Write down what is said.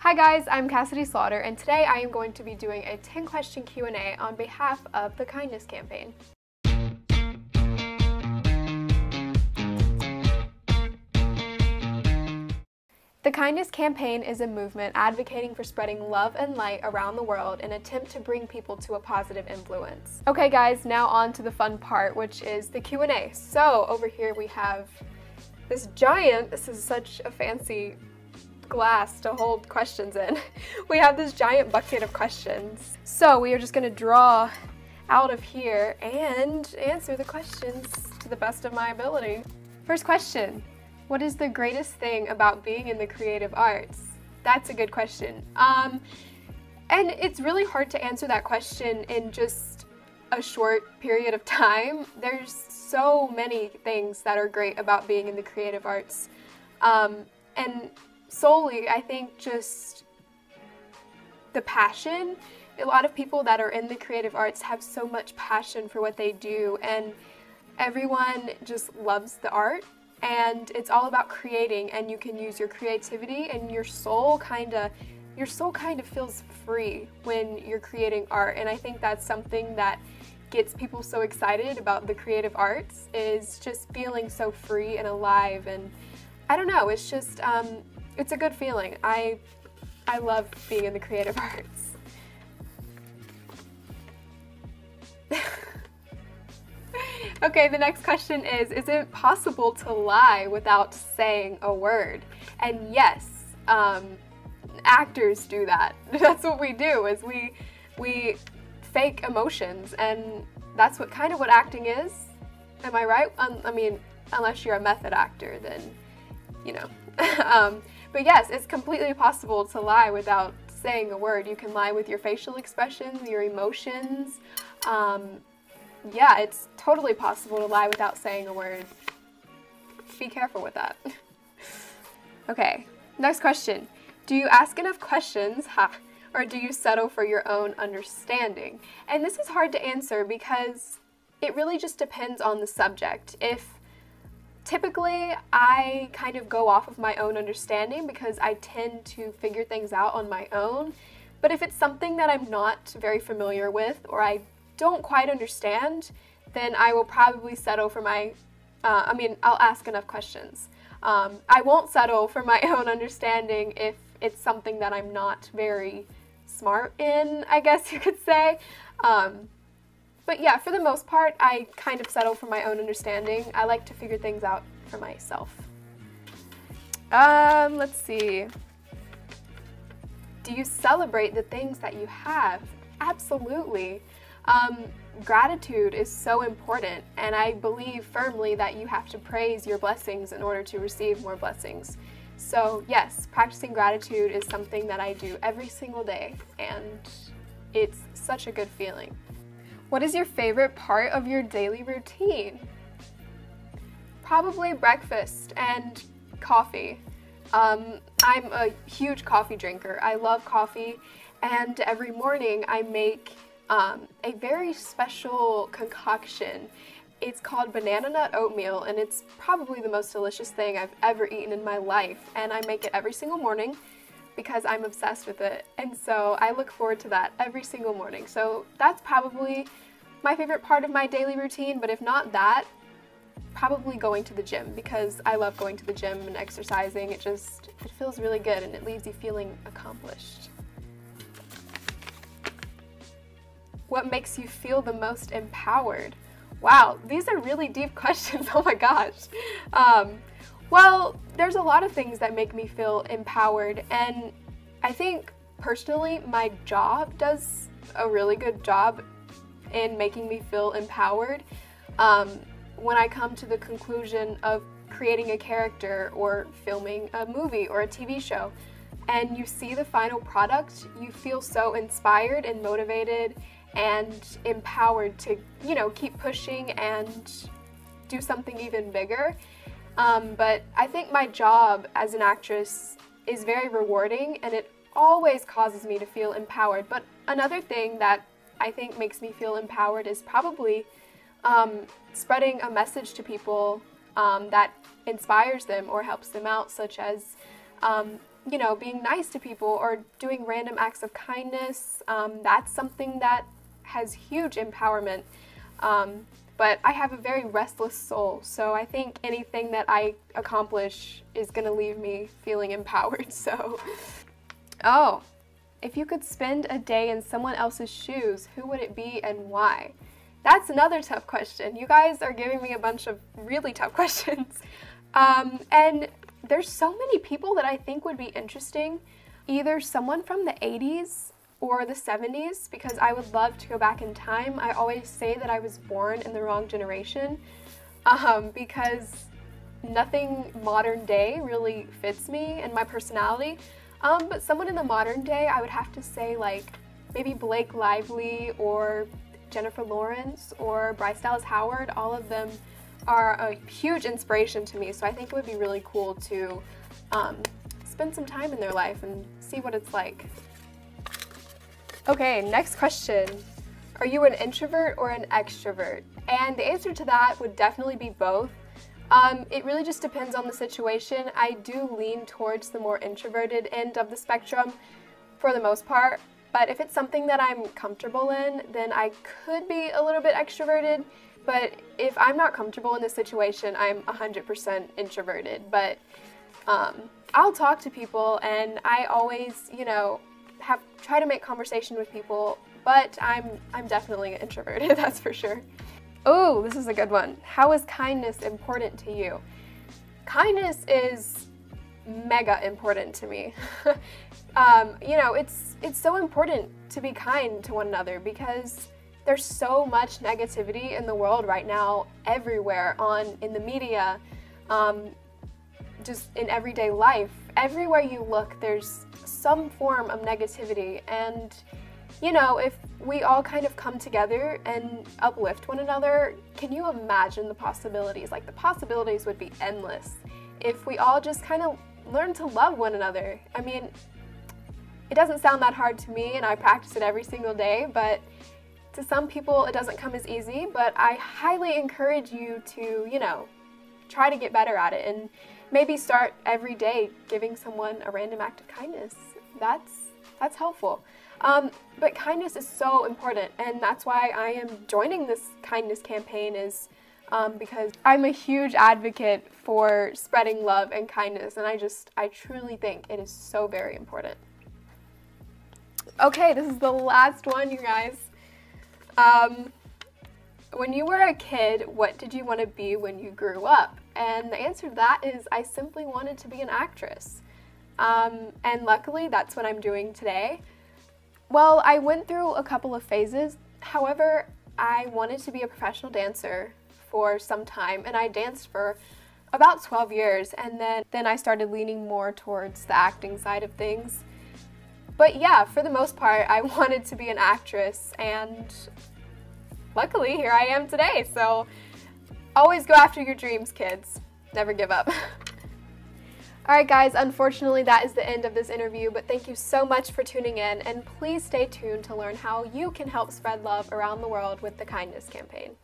Hi guys, I'm Kassidy Slaughter, and today I am going to be doing a 10-question Q&A on behalf of the Kindness Campaign. The Kindness Campaign is a movement advocating for spreading love and light around the world in an attempt to bring people to a positive influence. Okay guys, now on to the fun part, which is the Q&A. So over here we have this is such a fancy glass to hold questions in. We have this giant bucket of questions. So we are just going to draw out of here and answer the questions to the best of my ability. First question, what is the greatest thing about being in the creative arts? That's a good question. And it's really hard to answer that question in just a short period of time. There's so many things that are great about being in the creative arts. And solely, I think just the passion. A lot of people that are in the creative arts have so much passion for what they do, and everyone just loves the art, and it's all about creating, and you can use your creativity, and your soul kind of feels free when you're creating art. And I think that's something that gets people so excited about the creative arts, is just feeling so free and alive. And I don't know, it's just it's a good feeling. I love being in the creative arts. Okay, the next question is it possible to lie without saying a word? And yes, actors do that. That's what we do, is we fake emotions, and that's what acting is. Am I right? I mean, unless you're a method actor, then, you know. But yes, it's completely possible to lie without saying a word. You can lie with your facial expressions, your emotions. Yeah, it's totally possible to lie without saying a word. Be careful with that. Okay, next question. Do you ask enough questions, or do you settle for your own understanding? And this is hard to answer because it really just depends on the subject. Typically, I kind of go off of my own understanding because I tend to figure things out on my own. But if it's something that I'm not very familiar with, or I don't quite understand, then I will probably settle for I'll ask enough questions. I won't settle for my own understanding if it's something that I'm not very smart in, I guess you could say. But yeah, for the most part, I kind of settle for my own understanding. I like to figure things out for myself. Let's see. Do you celebrate the things that you have? Absolutely. Gratitude is so important, and I believe firmly that you have to praise your blessings in order to receive more blessings. So yes, practicing gratitude is something that I do every single day, and it's such a good feeling. What is your favorite part of your daily routine? Probably breakfast and coffee. I'm a huge coffee drinker. I love coffee, and every morning I make a very special concoction. It's called banana nut oatmeal, and it's probably the most delicious thing I've ever eaten in my life, and I make it every single morning because I'm obsessed with it, and so I look forward to that every single morning. So that's probably my favorite part of my daily routine, but if not that, probably going to the gym, because I love going to the gym and exercising. It feels really good, and it leaves you feeling accomplished. What makes you feel the most empowered? Wow, these are really deep questions. Oh my gosh. Well, there's a lot of things that make me feel empowered, and I think personally my job does a really good job in making me feel empowered. When I come to the conclusion of creating a character or filming a movie or a TV show, and you see the final product, you feel so inspired and motivated and empowered to, keep pushing and do something even bigger. But I think my job as an actress is very rewarding, and it always causes me to feel empowered. But another thing that I think makes me feel empowered is probably spreading a message to people that inspires them or helps them out, such as you know, being nice to people or doing random acts of kindness. That's something that has huge empowerment. But I have a very restless soul, so I think anything that I accomplish is going to leave me feeling empowered. So, oh, if you could spend a day in someone else's shoes, who would it be and why? That's another tough question. You guys are giving me a bunch of really tough questions. And there's so many people that I think would be interesting. Either someone from the 80s or the 70s, because I would love to go back in time. I always say that I was born in the wrong generation, because nothing modern day really fits me and my personality. But someone in the modern day, I would have to say like maybe Blake Lively or Jennifer Lawrence or Bryce Dallas Howard. All of them are a huge inspiration to me, so I think it would be really cool to spend some time in their life and see what it's like. Okay, next question. Are you an introvert or an extrovert? And the answer to that would definitely be both. It really just depends on the situation. I do lean towards the more introverted end of the spectrum for the most part, but if it's something that I'm comfortable in, then I could be a little bit extroverted. But if I'm not comfortable in this situation, I'm 100% introverted. But I'll talk to people, and I always, you know, try to make conversation with people, but I'm definitely introverted, that's for sure. Oh, this is a good one. How is kindness important to you? Kindness is mega important to me. You know, it's so important to be kind to one another because there's so much negativity in the world right now, everywhere, in the media, just in everyday life. Everywhere you look, there's some form of negativity, and you know, if we all kind of come together and uplift one another, can you imagine the possibilities? Like, the possibilities would be endless if we all just kind of learn to love one another. I mean, it doesn't sound that hard to me, and I practice it every single day, but to some people it doesn't come as easy. But I highly encourage you to, you know, try to get better at it, and maybe start every day giving someone a random act of kindness. That's helpful. But kindness is so important, and that's why I am joining this kindness campaign, is because I'm a huge advocate for spreading love and kindness, and I truly think it is so very important. Okay, this is the last one, you guys. When you were a kid, what did you want to be when you grew up? And the answer to that is I simply wanted to be an actress. And luckily, that's what I'm doing today. Well, I went through a couple of phases. However, I wanted to be a professional dancer for some time, and I danced for about 12 years, and then I started leaning more towards the acting side of things. But yeah, for the most part, I wanted to be an actress, and luckily, here I am today. So always go after your dreams, kids. Never give up. Alright guys, unfortunately that is the end of this interview, but thank you so much for tuning in, and please stay tuned to learn how you can help spread love around the world with the Kindness Campaign.